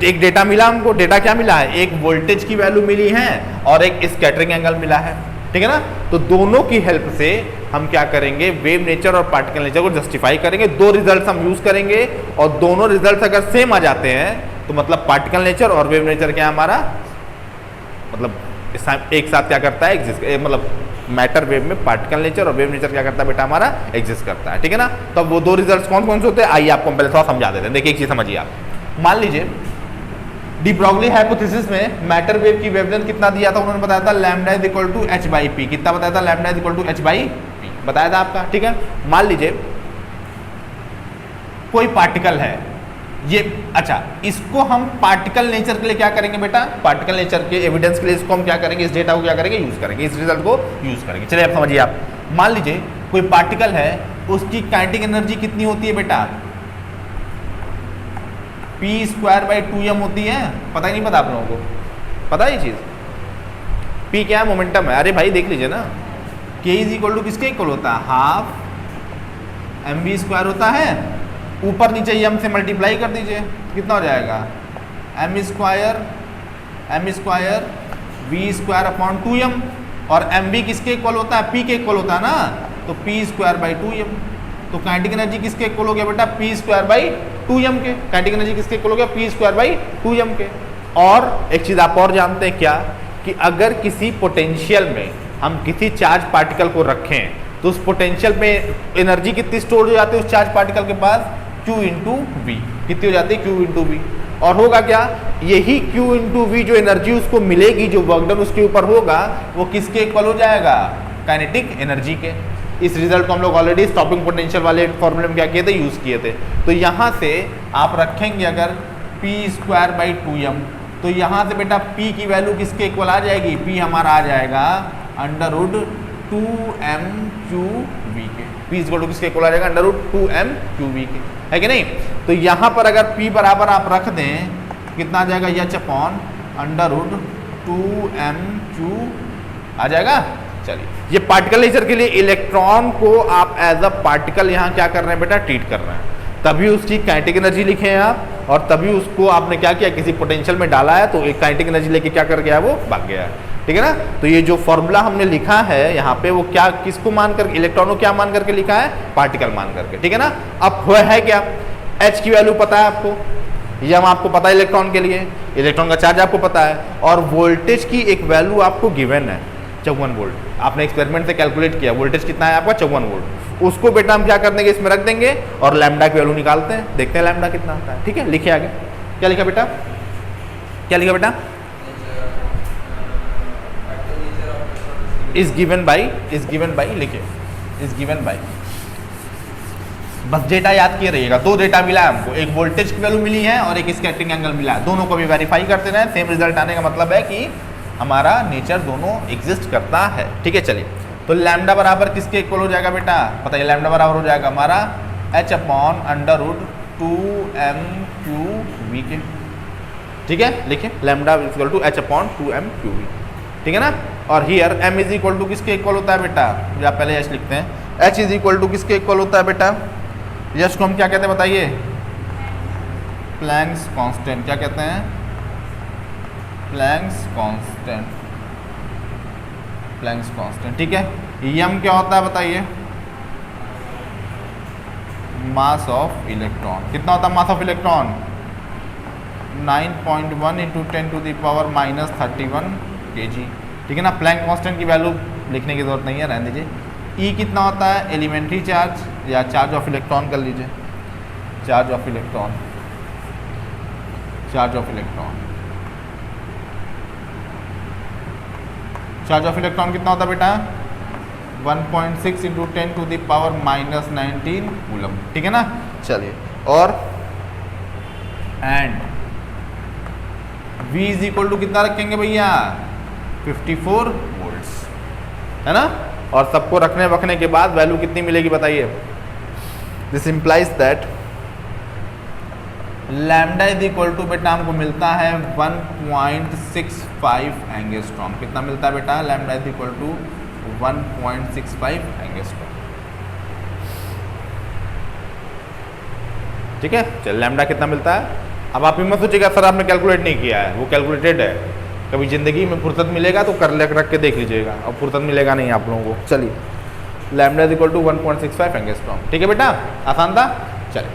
एक डेटा मिला हमको, डेटा क्या मिला है, एक वोल्टेज की वैल्यू मिली है और एक स्कैटरिंग एंगल मिला है, ठीक है ना। तो दोनों की हेल्प से हम क्या करेंगे, वेव नेचर और पार्टिकल नेचर को जस्टिफाई करेंगे। दो रिजल्ट्स हम यूज करेंगे और दोनों रिजल्ट्स अगर सेम आ जाते हैं तो मतलब पार्टिकल नेचर और वेव नेचर क्या हमारा, मतलब एक साथ क्या करता है, एग्जिस्ट, मतलब मैटर वेव में पार्टिकल नेचर और वेव नेचर क्या करता है बेटा हमारा, एग्जिस्ट करता है, ठीक है ना। तो वो दो रिजल्ट्स कौन कौन से होते हैं, आइए आपको पहले थोड़ा समझा देते हैं। देखिए एक चीज समझिए आप, मान लीजिए डी ब्रॉगली हाइपोथेसिस में मैटर वेव की वेवलेंथ कितना दिया था, उन्होंने बताया था lambda is equal to h by P, कितना बताया था, lambda is equal to h by P बताया था आपका, ठीक है। मान लीजिए कोई पार्टिकल है ये, अच्छा इसको हम पार्टिकल नेचर के लिए क्या करेंगे बेटा, पार्टिकल नेचर के एविडेंस के लिए इसको हम क्या करेंगे, इस डेटा को क्या करेंगे, यूज करेंगे, इस रिजल्ट को यूज करेंगे। चलिए आप समझिए, आप मान लीजिए कोई पार्टिकल है, उसकी काइनेटिक एनर्जी कितनी होती है बेटा, p²/2m होती है, पता ही नहीं पता आप लोगों को, पता है ये चीज, p क्या है, मोमेंटम है। अरे भाई देख लीजिए ना, k इज इक्वल टू किसके इक्वल होता है, हाफ mv² होता है, ऊपर नीचे m से मल्टीप्लाई कर दीजिए, कितना हो जाएगा, m² v²/2m, और mv किसके इक्वल होता है, p के इक्वल होता है ना, तो p²/2m। तो काइनेटिक एनर्जी किसके इक्वल हो गया बेटा, p²/2m के, काइनेटिक एनर्जी किसके इक्वल हो गया, p²/2m के। और एक चीज आप और जानते हैं क्या, कि अगर किसी पोटेंशियल में हम किसी चार्ज पार्टिकल को रखें तो उस पोटेंशियल में एनर्जी कितनी स्टोर हो जाती है उस चार्ज पार्टिकल के पास, q इंटू वी, कितनी हो जाती है, q इंटू वी। और होगा क्या, यही q इंटू वी जो एनर्जी उसको मिलेगी, जो वर्क डन उसके ऊपर होगा, वो किसके इक्वल हो जाएगा, काइनेटिक एनर्जी के। इस रिजल्ट को हम लोग ऑलरेडी स्टॉपिंग पोटेंशियल वाले फॉर्मूले में क्या किए थे, यूज़ किए थे। तो यहाँ से आप रखेंगे अगर p²/2m, तो यहाँ से बेटा p की वैल्यू किसके इक्वल आ जाएगी, p हमारा आ जाएगा √2m⁴ के। p इक्वल किसके इक्वल आ जाएगा, √2m⁴ के, है कि नहीं। तो यहाँ पर अगर p बराबर आप रख दें कितना आ जाएगा, h/√2m³ आ जाएगा। चलिए, ये पार्टिकल नेचर के लिए इलेक्ट्रॉन को आप एज अ पार्टिकल यहाँ क्या कर रहे हैं बेटा, ट्रीट कर रहे हैं, तभी उसकी काइनेटिक एनर्जी लिखे हैं आप, और तभी उसको आपने क्या किया, किसी पोटेंशियल में डाला है तो एक काइनेटिक एनर्जी लेके क्या कर गया, वो भाग गया है, ठीक है ना। तो ये जो फॉर्मूला हमने लिखा है यहाँ पे वो क्या, किसको मान कर, इलेक्ट्रॉन को क्या मान करके लिखा है, पार्टिकल मान करके, ठीक है ना। अब हुआ है क्या, H की वैल्यू पता है आपको, यम आपको पता है इलेक्ट्रॉन के लिए, इलेक्ट्रॉन का चार्ज आपको पता है, और वोल्टेज की एक वैल्यू आपको गिवन है 54 वोल्ट। आपने एक्सपेरिमेंट से कैलकुलेट किया वोल्टेज कितना है आपका, 54 वोल्ट। उसको बेटा हम क्या कर देंगे, इसमें रख देंगे और लैम्डा की वैल्यू निकालते हैं, देखते हैं लैम्डा कितना आता है, ठीक है। लिखिए आगे, क्या लिखा बेटा, क्या लिखा बेटा, इज गिवन बाई लिखिए, इज गिवन बाई, बस डेटा याद किए रहिएगा। दो डेटा मिला है हमको, एक वोल्टेज की वैल्यू मिली है और एक स्कैटरिंग एंगल मिला है, दोनों को भी वेरीफाई करते रहे, सेम रिजल्ट आने का मतलब है कि हमारा नेचर दोनों एग्जिस्ट करता है, ठीक है। चलिए, तो लैम्डा बराबर किसके इक्वल हो जाएगा बेटा, बताइए, लैम्डा बराबर हो जाएगा हमारा h/√2m³ के, ठीक है। लिखिए, लैम्डा इक्वल टू h/2m³, ठीक है ना। और here m is equal to किसके इक्वल होता है बेटा, या पहले h लिखते हैं, h इज इक्वल टू किसके इक्वल होता है बेटा, यश को हम क्या कहते हैं बताइए, प्लैंक्स कांस्टेंट, क्या कहते हैं, प्लैंक्स कांस्टेंट, ठीक है। यम क्या होता है बताइए, मास ऑफ इलेक्ट्रॉन, कितना होता है मास ऑफ इलेक्ट्रॉन, 9.1 × 10⁻³ kg, ठीक है ना। प्लैंक कांस्टेंट की वैल्यू लिखने की जरूरत नहीं है, रहने दीजिए। ई कितना होता है, एलिमेंट्री चार्ज या चार्ज ऑफ इलेक्ट्रॉन कर लीजिए, चार्ज ऑफ इलेक्ट्रॉन कितना होता है बेटा, 1.6 × 10⁻⁻19 कूलम, ठीक है ना। चलिए, और and V is equal to कितना रखेंगे भैया, 54 वोल्ट्स, है ना। और सबको रखने के बाद वैल्यू कितनी मिलेगी बताइए, this implies that lambda is equal to बेटा हमको मिलता है 1.65 एंगस्ट्रॉम, कितना मिलता है बेटा, lambda is equal to 1.65 angstrom, ठीक है। चल, लैम्डा कितना मिलता है। अब आप ही मत सोचिएगा सर आपने कैलकुलेट नहीं किया है, वो कैलकुलेटेड है, कभी ज़िंदगी में फुर्सत मिलेगा तो कर रख के देख लीजिएगा, और फुर्सत मिलेगा नहीं आप लोगों को। चलिए, lambda is equal to 1.65 angstrom, ठीक है बेटा, आसान था। चलिए,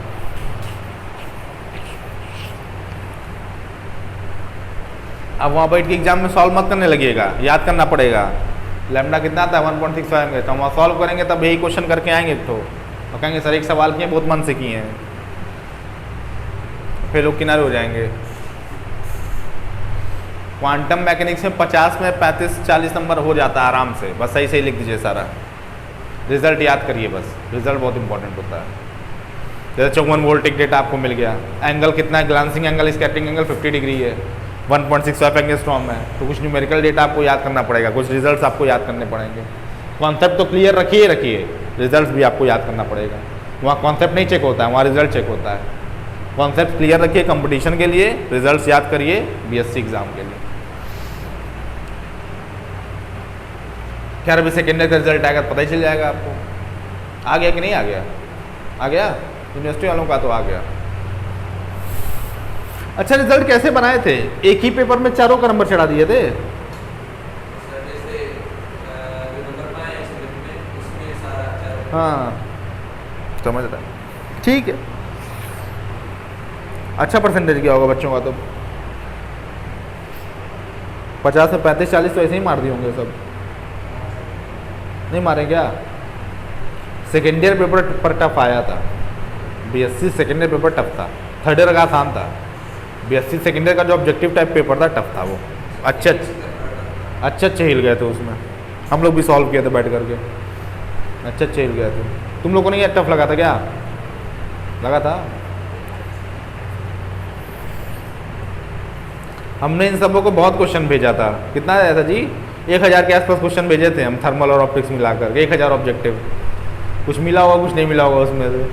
अब वहाँ बैठ के एग्जाम में सॉल्व मत करने लगिएगा, याद करना पड़ेगा। लैम्डा कितना आता है, 1.65 एंगस्ट्रॉम, वहाँ सॉल्व करेंगे तब यही क्वेश्चन करके आएंगे तो कहेंगे सर एक सवाल किए बहुत मन से किए हैं, फिर लोग किनारे हो जाएंगे। क्वांटम मैकेनिक्स में 50 में 35-40 नंबर हो जाता है आराम से, बस सही सही लिख दीजिए सारा, रिजल्ट याद करिए बस, रिजल्ट बहुत इंपॉर्टेंट होता है। जैसे 54 वोल्ट एक डेटा आपको मिल गया, एंगल कितना है, glancing angle scattering angle 50 degree है, 1.65 एंगस्ट्रॉम है, तो कुछ न्यूमेरिकल डेटा आपको याद करना पड़ेगा, कुछ रिजल्ट्स आपको याद करने पड़ेंगे। कॉन्सेप्ट तो क्लियर रखिए, रिजल्ट्स भी आपको याद करना पड़ेगा। वहाँ कॉन्सेप्ट नहीं चेक होता है, वहाँ रिजल्ट चेक होता है। कॉन्सेप्ट क्लियर रखिए कंपटीशन के लिए, रिजल्ट्स याद करिए बीएससी एग्जाम के लिए। खैर अभी सेकेंड ईयर का रिजल्ट आएगा पता ही चल जाएगा आपको, आ गया कि नहीं आ गया, आ गया यूनिवर्सिटी वालों का तो आ गया। अच्छा, रिजल्ट कैसे बनाए थे, एक ही पेपर में चारों का नंबर चढ़ा दिए थे? हाँ, समझ रहा, ठीक है। अच्छा परसेंटेज क्या होगा बच्चों का, तो 50 में 35-40 तो ऐसे ही मार दिए होंगे सब, नहीं मारे क्या? सेकेंड ईयर पेपर पर टफ आया था, BSc second year paper tough था, थर्ड ईयर का आसान था, बीएससी सेकेंड ईयर का जो ऑब्जेक्टिव टाइप पेपर था टफ था, वो अच्छे हिल गए थे उसमें, हम लोग भी सॉल्व किए थे बैठ करके। अच्छा चल गया तुम लोगों ने ये टफ लगा था क्या? लगा था। हमने इन सबों को बहुत क्वेश्चन भेजा था। कितना आया था जी? 1000 के आसपास क्वेश्चन भेजे थे हम, थर्मल और ऑप्टिक्स मिलाकर 1000 ऑब्जेक्टिव। कुछ मिला होगा कुछ नहीं मिला होगा उसमें से।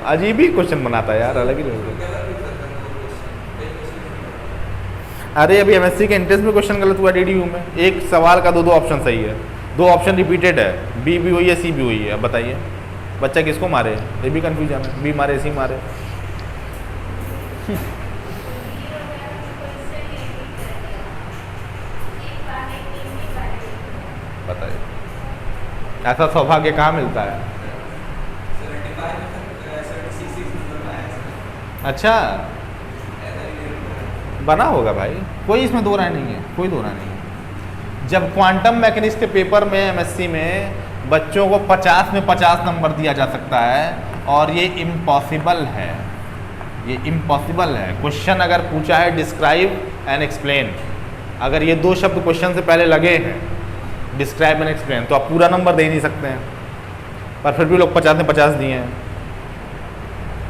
अजीब ही क्वेश्चन बनाता है यार, अलग ही लेवल। अरे अभी एमएससी के एंट्रेंस में क्वेश्चन गलत हुआ डीडीयू में, एक सवाल का दो ऑप्शन सही है, 2 ऑप्शन रिपीटेड है, बी भी हुई है सी भी हुई है। अब बताइए बच्चा किसको मारे? ये भी कंफ्यूजन है, बी मारे सी मारे। बताइए ऐसा सौभाग्य कहाँ मिलता है? अच्छा बना होगा भाई, कोई इसमें दो राय नहीं है, कोई दो राय नहीं है। जब क्वांटम मैकेनिक्स के पेपर में एमएससी में बच्चों को 50 में 50 नंबर दिया जा सकता है, और ये इम्पॉसिबल है, ये इम्पॉसिबल है। क्वेश्चन अगर पूछा है डिस्क्राइब एंड एक्सप्लेन, अगर ये 2 शब्द क्वेश्चन से पहले लगे हैं, डिस्क्राइब एंड एक्सप्लेन, तो आप पूरा नंबर दे नहीं सकते हैं, पर फिर भी लोग 50 में 50 दिए हैं,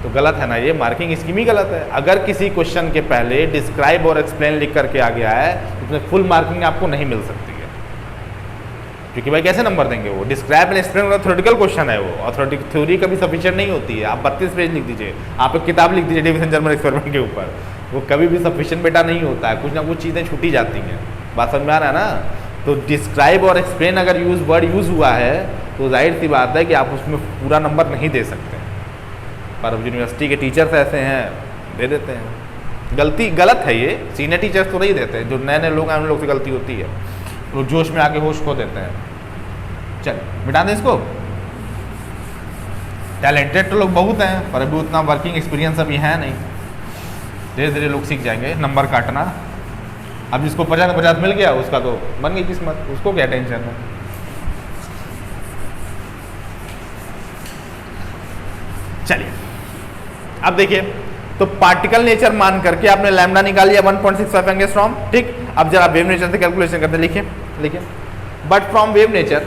तो गलत है ना, ये मार्किंग स्कीम ही गलत है। अगर किसी क्वेश्चन के पहले डिस्क्राइब और एक्सप्लेन लिख करके आ गया है, तो उसमें फुल मार्किंग आपको नहीं मिल सकती है, क्योंकि भाई कैसे नंबर देंगे वो? डिस्क्राइब एंड एक्सप्लेन वाला थ्योरेटिकल क्वेश्चन है वो, और थ्योरी कभी सफिशिएंट नहीं होती है। आप 32 पेज लिख दीजिए, आप एक किताब लिख दीजिए डेविसन जर्मन एक्सपेरिमेंट के ऊपर, वो कभी भी सफिशिएंट बेटा नहीं होता है, कुछ ना कुछ चीज़ें छूटी जाती हैं। बात समझ में आ रहा है ना? तो डिस्क्राइब और एक्सप्लेन अगर वर्ड यूज़ हुआ है, तो जाहिर सी बात है कि आप उसमें पूरा नंबर नहीं दे सकते, पर यूनिवर्सिटी के टीचर्स ऐसे हैं, दे देते हैं। गलत है ये, सीनियर टीचर्स तो नहीं देते, जो नए नए लोग हैं उन लोग से गलती होती है, वो जोश में आके होश खो देते हैं। चल मिटा दें इसको। टैलेंटेड तो लोग बहुत हैं, पर अभी उतना वर्किंग एक्सपीरियंस अभी है नहीं, धीरे धीरे लोग सीख जाएंगे नंबर काटना। अब जिसको 50 में 50 मिल गया उसका तो बन गई किस्मत, उसको क्या टेंशन है। चलिए अब देखिए, तो पार्टिकल नेचर मान करके आपने लैम्डा निकाल लिया 1.65 एंगस्ट्रॉम, ठीक। अब जरा वेव नेचर से कैलकुलेशन करते, लिखिए लिखिए। But from wave nature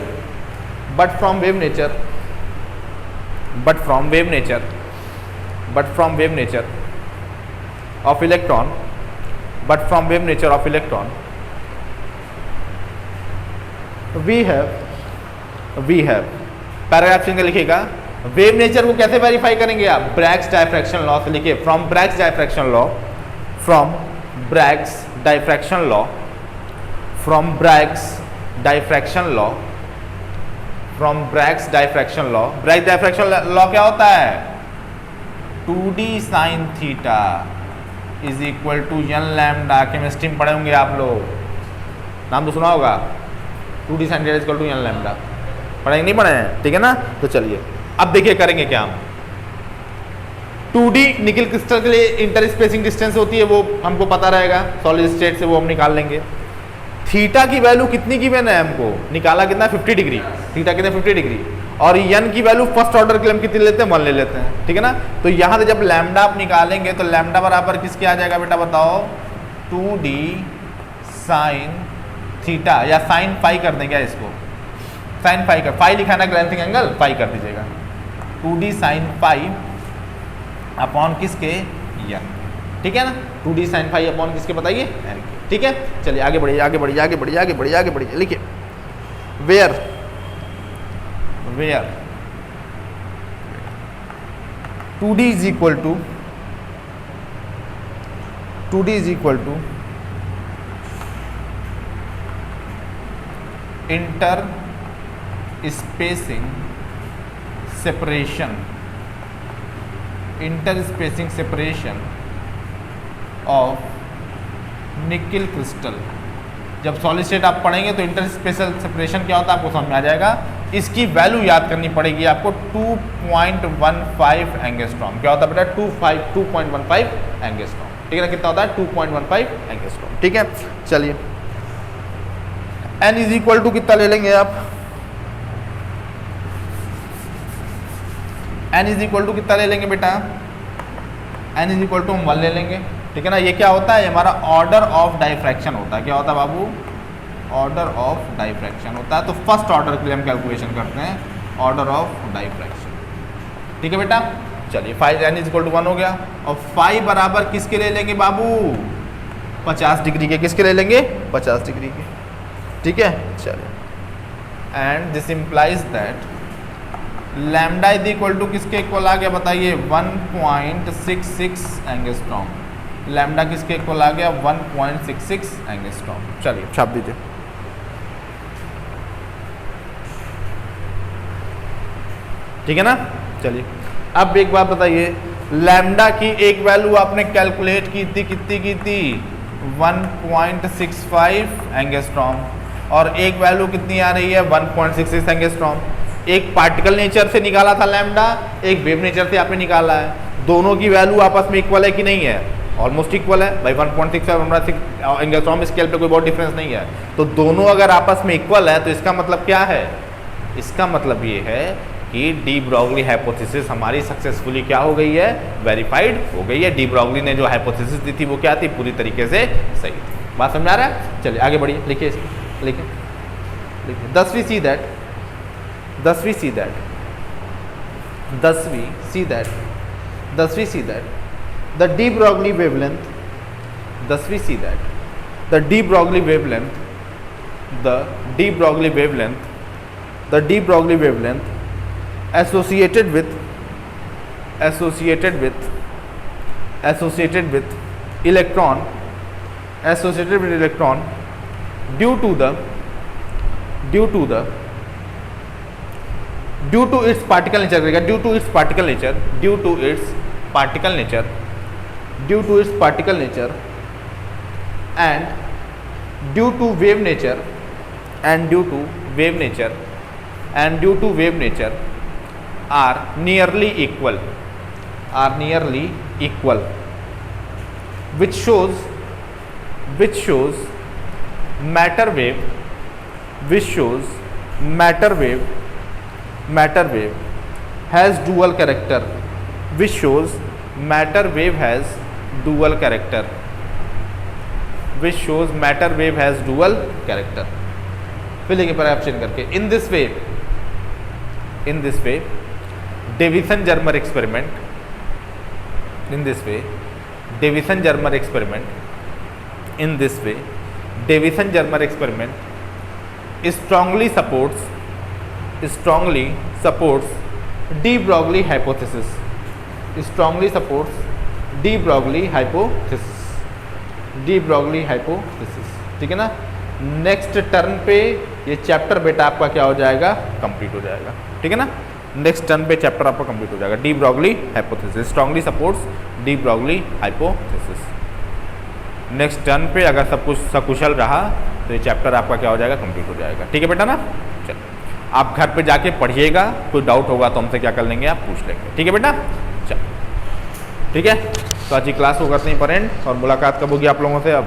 of electron, we have paragraph single लिखिएगा। वेव नेचर को कैसे वेरीफाई करेंगे आप? ब्रैग्स डायफ्रैक्शन लॉ से लिखिए, from Bragg's diffraction law. Bragg's diffraction law क्या होता है? 2d sin theta is equal to n lambda. Chemistry में पढ़े होंगे आप लोग, नाम तो सुना होगा, 2d sin theta is equal to n lambda. पढ़ेंगे नहीं पढ़े हैं? ठीक है ना। तो चलिए अब देखिए करेंगे क्या हम। 2D निकल क्रिस्टल के लिए इंटर स्पेसिंग डिस्टेंस होती है, वो हमको पता रहेगा, सॉलिड स्टेट से वो हम निकाल लेंगे। थीटा की वैल्यू कितनी गिवन है हमको? निकाला कितना? 50 डिग्री। थीटा कितने? 50 डिग्री। और n की वैल्यू फर्स्ट ऑर्डर के लिए हम कितनी लेते हैं? 1 ले लेते हैं, ठीक है ना। तो यहाँ से जब लैम्डा आप निकालेंगे तो लैम्डा बराबर किसके आ जाएगा बेटा बताओ? 2d साइन थीटा, या साइन फाई कर दें क्या इसको? साइन फाई कर, फाई लिखा है ना ग्लैंसिंग एंगल, फाई कर दीजिएगा। 2d साइन फाई अपॉन किसके? n, ठीक है ना। 2d साइन फाई अपॉन किसके बताइए? n, ठीक है। चलिए आगे बढ़िए आगे बढ़िए आगे बढ़िए आगे बढ़िए आगे बढ़िए। लिखिए where 2d is equal to inter spacing separation of nickel crystal. जब सॉलिड स्टेट आप पढ़ेंगे तो इंटर स्पेशल सेपरेशन क्या होता है आपको समझ में आ जाएगा। इसकी वैल्यू याद करनी पड़ेगी आपको, 2.15 एंगस्ट्रॉम। क्या होता है बेटा? 2.15 एंगस्ट्रॉम, ठीक है ना। कितना होता है? 2.15 एंगस्ट्रॉम, ठीक है। चलिए n इज इक्वल टू कितना ले लेंगे आप? n इज इक्वल टू कितना ले लेंगे बेटा? n इज इक्वल टू हम 1 ले लेंगे, ठीक है ना। ये क्या होता है? हमारा ऑर्डर ऑफ डायफ्रैक्शन होता है। क्या होता है बाबू? ऑर्डर ऑफ डाइफ्रैक्शन होता है, तो फर्स्ट ऑर्डर के लिए हम कैलकुलेशन करते हैं ऑर्डर ऑफ डाइफ्रैक्शन। ठीक है बेटा, चलिए five n is equal to 1 हो गया, और फाइव बराबर किसके ले लेंगे बाबू, 50 डिग्री के, किसके ले लेंगे 50 डिग्री के। ठीक है, चलिए and this implies that lambda is equal to किसके इक्वल आ गया बताइए 1.66 एंगस्ट्रॉम। लैम्डा किसके इक्वल आ गया 1.66 एंगस्ट्रॉम। चलिए छाप दीजिए। ठीक है ना, चलिए अब एक बात बताइए, लैम्डा की एक वैल्यू आपने कैलकुलेट की थी, कितनी की थी 1.65 एंगस्ट्रॉम, और एक वैल्यू कितनी आ रही है 1.66 एंगस्ट्रॉम। एक पार्टिकल नेचर से निकाला था लैम्डा, एक वेव नेचर से आपने निकाला है, दोनों की वैल्यू आपस में इक्वल है कि नहीं है, ऑलमोस्ट इक्वल है भाई। 1.65 एंगस्ट्रॉम स्केल पे कोई बहुत डिफरेंस नहीं है, तो दोनों अगर आपस में इक्वल है तो इसका मतलब क्या है, इसका मतलब ये है कि डी ब्रॉगली हाइपोथेसिस हमारी सक्सेसफुली क्या हो गई है, वेरीफाइड हो गई है। डी ब्रॉगली ने जो हाइपोथेसिस दी थी वो क्या थी, पूरी तरीके से सही थी। बात समझ आ रहा है, चलिए आगे बढ़िए, लिखिए लिखिए लिखिए। 10वीं सी that the de Broglie wavelength, 10वीं सी that the de Broglie wavelength associated with electron due to its particle nature and due to wave nature are nearly equal, which shows matter wave has dual character, फिर लेंगे पर option करके। In this way Davisson Germer experiment strongly supports de Broglie hypothesis, ठीक है ना। Next turn पे ये chapter बेटा आपका क्या हो जाएगा, कंप्लीट हो जाएगा। ठीक है ना, नेक्स्ट टर्न पे चैप्टर आपका कंप्लीट हो जाएगा। D Broglie hypothesis strongly supports D Broglie hypothesis. Next turn पे अगर सब कुछ सकुशल रहा तो ये चैप्टर आपका क्या हो जाएगा, कंप्लीट हो जाएगा। ठीक है बेटा ना, चलो आप घर पे जाके पढ़िएगा, कोई डाउट होगा तो हमसे क्या कर लेंगे, आप पूछ लेंगे। ठीक है बेटा, चलो ठीक है। तो आज की क्लास को करते हैं पर एंड, और मुलाकात कब होगी आप लोगों से अब